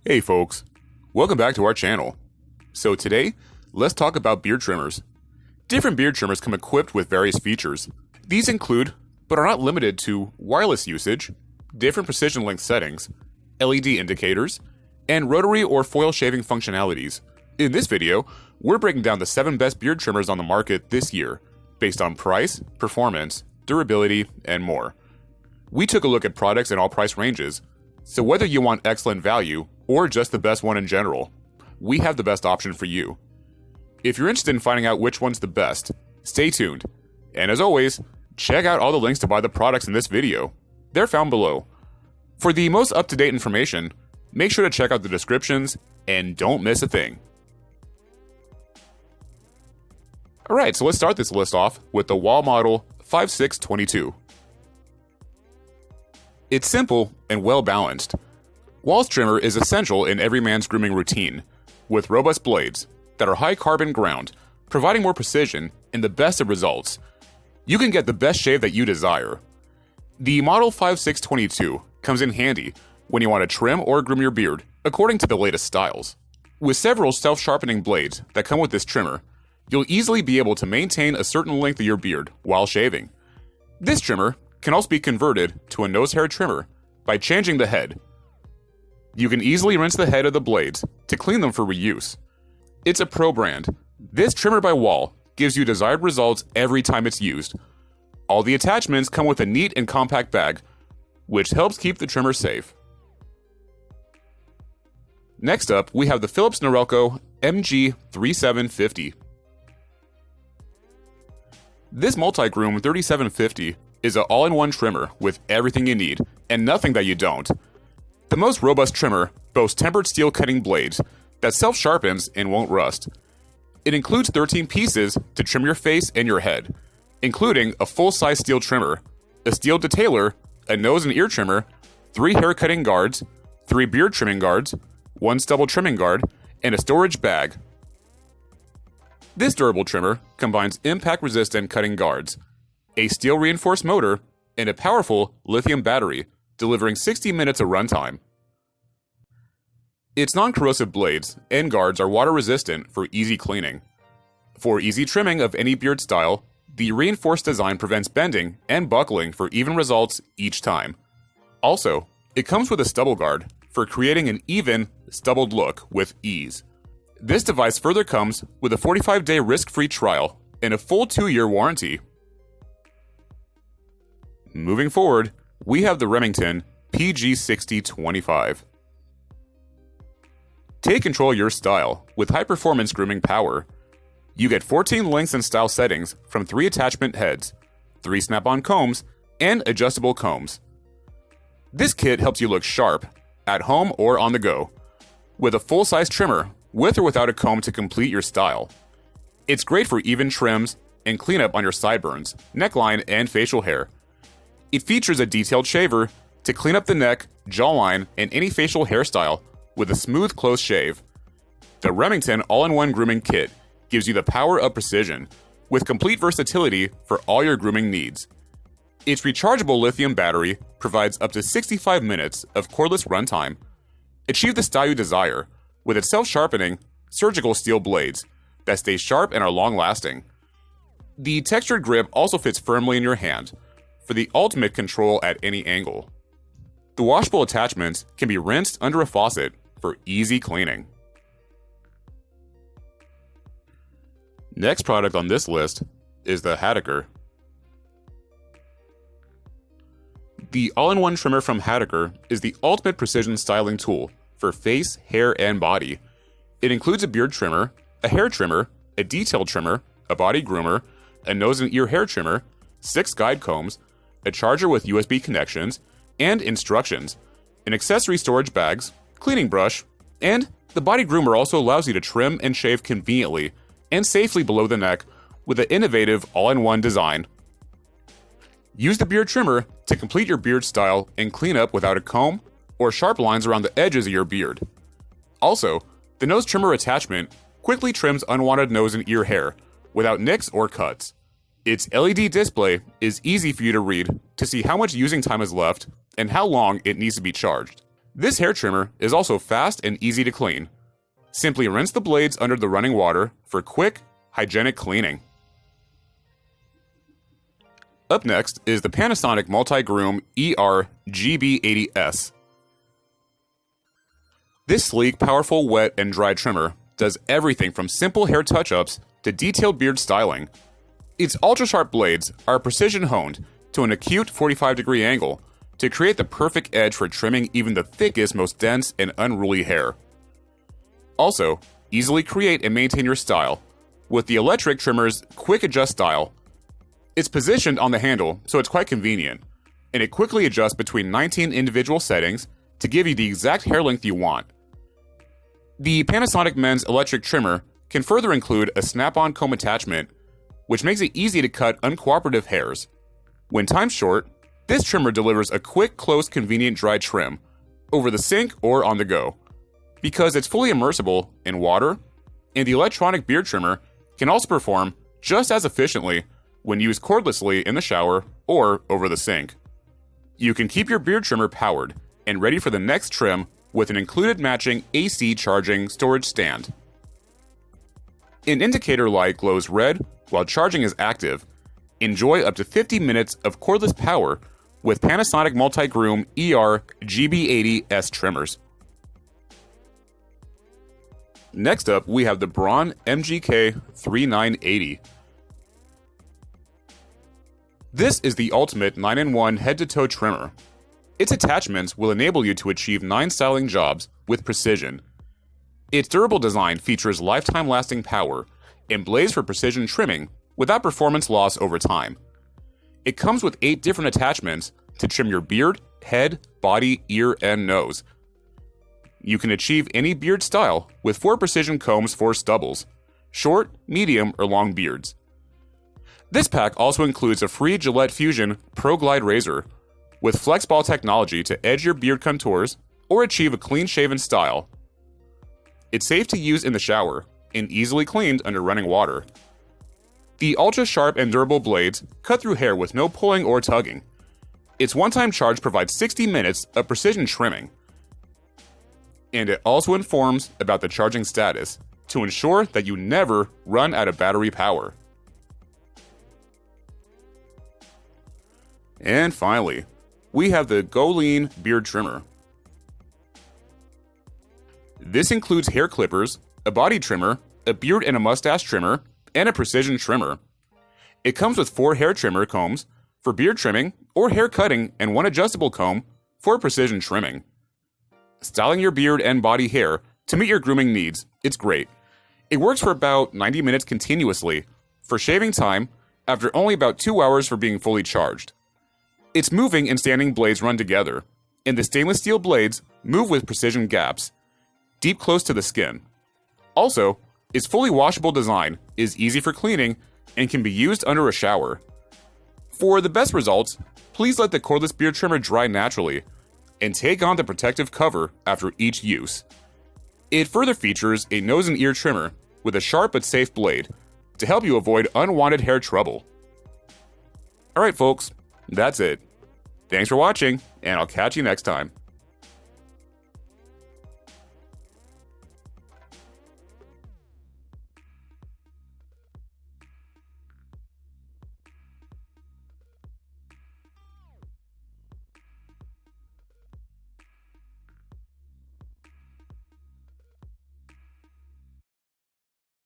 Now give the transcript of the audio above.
Hey folks, welcome back to our channel. So today, let's talk about beard trimmers. Different beard trimmers come equipped with various features. These include, but are not limited to, wireless usage, different precision length settings, LED indicators, and rotary or foil shaving functionalities. In this video, we're breaking down the 7 best beard trimmers on the market this year, based on price, performance, durability, and more. We took a look at products in all price ranges, so whether you want excellent value or just the best one in general, we have the best option for you. If you're interested in finding out which one's the best, stay tuned. And as always, check out all the links to buy the products in this video. They're found below. For the most up-to-date information, make sure to check out the descriptions and don't miss a thing. Alright, so let's start this list off with the Wahl Model 5622. It's simple and well-balanced. Wahl's trimmer is essential in every man's grooming routine, with robust blades that are high-carbon ground, providing more precision and the best of results. You can get the best shave that you desire. The Model 5622 comes in handy when you want to trim or groom your beard, according to the latest styles. With several self-sharpening blades that come with this trimmer, you'll easily be able to maintain a certain length of your beard while shaving. This trimmer can also be converted to a nose hair trimmer by changing the head. You can easily rinse the head of the blades to clean them for reuse. It's a pro brand. This trimmer by Wahl gives you desired results every time it's used. All the attachments come with a neat and compact bag, which helps keep the trimmer safe. Next up, we have the Philips Norelco MG3750. This multi-groom 3750 is an all-in-one trimmer with everything you need and nothing that you don't. The most robust trimmer boasts tempered steel cutting blades that self-sharpens and won't rust. It includes 13 pieces to trim your face and your head, including a full-size steel trimmer, a steel detailer, a nose and ear trimmer, 3 hair cutting guards, 3 beard trimming guards, 1 stubble trimming guard, and a storage bag. This durable trimmer combines impact-resistant cutting guards, a steel-reinforced motor, and a powerful lithium battery, delivering 60 minutes of runtime. Its non-corrosive blades and guards are water-resistant for easy cleaning. For easy trimming of any beard style, the reinforced design prevents bending and buckling for even results each time. Also, it comes with a stubble guard for creating an even, stubbled look with ease. This device further comes with a 45-day risk-free trial and a full 2-year warranty. Moving forward, we have the Remington PG6025. Take control of your style with high-performance grooming power. You get 14 lengths and style settings from 3 attachment heads, 3 snap-on combs, and adjustable combs. This kit helps you look sharp, at home or on the go, with a full-size trimmer, with or without a comb to complete your style. It's great for even trims and cleanup on your sideburns, neckline, and facial hair. It features a detailed shaver to clean up the neck, jawline, and any facial hairstyle with a smooth, close shave. The Remington all-in-one grooming kit gives you the power of precision, with complete versatility for all your grooming needs. Its rechargeable lithium battery provides up to 65 minutes of cordless runtime. Achieve the style you desire with its self-sharpening, surgical steel blades that stay sharp and are long-lasting. The textured grip also fits firmly in your hand for the ultimate control at any angle. The washable attachments can be rinsed under a faucet for easy cleaning. Next product on this list is the Hadiker. The all-in-one trimmer from Hadiker is the ultimate precision styling tool for face, hair, and body. It includes a beard trimmer, a hair trimmer, a detail trimmer, a body groomer, a nose and ear hair trimmer, 6 guide combs, a charger with USB connections, and instructions, an accessory storage bags, cleaning brush, and the body groomer also allows you to trim and shave conveniently and safely below the neck with an innovative all-in-one design. Use the beard trimmer to complete your beard style and clean up without a comb or sharp lines around the edges of your beard. Also, the nose trimmer attachment quickly trims unwanted nose and ear hair without nicks or cuts. Its LED display is easy for you to read to see how much using time is left and how long it needs to be charged. This hair trimmer is also fast and easy to clean. Simply rinse the blades under the running water for quick, hygienic cleaning. Up next is the Panasonic Multi-Groom GB80S. This sleek, powerful wet and dry trimmer does everything from simple hair touch-ups to detailed beard styling. Its ultra-sharp blades are precision-honed to an acute 45-degree angle to create the perfect edge for trimming even the thickest, most dense and unruly hair. Also, easily create and maintain your style with the electric trimmer's quick adjust style. It's positioned on the handle, so it's quite convenient, and it quickly adjusts between 19 individual settings to give you the exact hair length you want. The Panasonic Men's electric trimmer can further include a snap-on comb attachment, which makes it easy to cut uncooperative hairs. When time's short, this trimmer delivers a quick, close, convenient dry trim over the sink or on the go. Because it's fully immersible in water, and the electronic beard trimmer can also perform just as efficiently when used cordlessly in the shower or over the sink. You can keep your beard trimmer powered and ready for the next trim with an included matching AC charging storage stand. An indicator light glows red while charging is active. Enjoy up to 50 minutes of cordless power with Panasonic Multi-Groom GB80S trimmers. Next up, we have the Braun MGK3980. This is the ultimate 9-in-1 head-to-toe trimmer. Its attachments will enable you to achieve 9 styling jobs with precision. Its durable design features lifetime-lasting power and blades for precision trimming without performance loss over time. It comes with 8 different attachments to trim your beard, head, body, ear, and nose. You can achieve any beard style with 4 precision combs for stubbles, short, medium, or long beards. This pack also includes a free Gillette Fusion Pro Glide razor with FlexBall technology to edge your beard contours or achieve a clean-shaven style. It's safe to use in the shower and easily cleaned under running water. The ultra-sharp and durable blades cut through hair with no pulling or tugging. Its one-time charge provides 60 minutes of precision trimming. And it also informs about the charging status to ensure that you never run out of battery power. And finally, we have the GoLean beard trimmer. This includes hair clippers, a body trimmer, a beard and a mustache trimmer, and a precision trimmer. It comes with 4 hair trimmer combs for beard trimming or hair cutting and 1 adjustable comb for precision trimming. Styling your beard and body hair to meet your grooming needs, it's great. It works for about 90 minutes continuously for shaving time after only about 2 hours for being fully charged. Its moving and standing blades run together, and the stainless steel blades move with precision gaps, deep close to the skin. Also, its fully washable design is easy for cleaning and can be used under a shower. For the best results, please let the cordless beard trimmer dry naturally and take on the protective cover after each use. It further features a nose and ear trimmer with a sharp but safe blade to help you avoid unwanted hair trouble. Alright folks, that's it. Thanks for watching, and I'll catch you next time.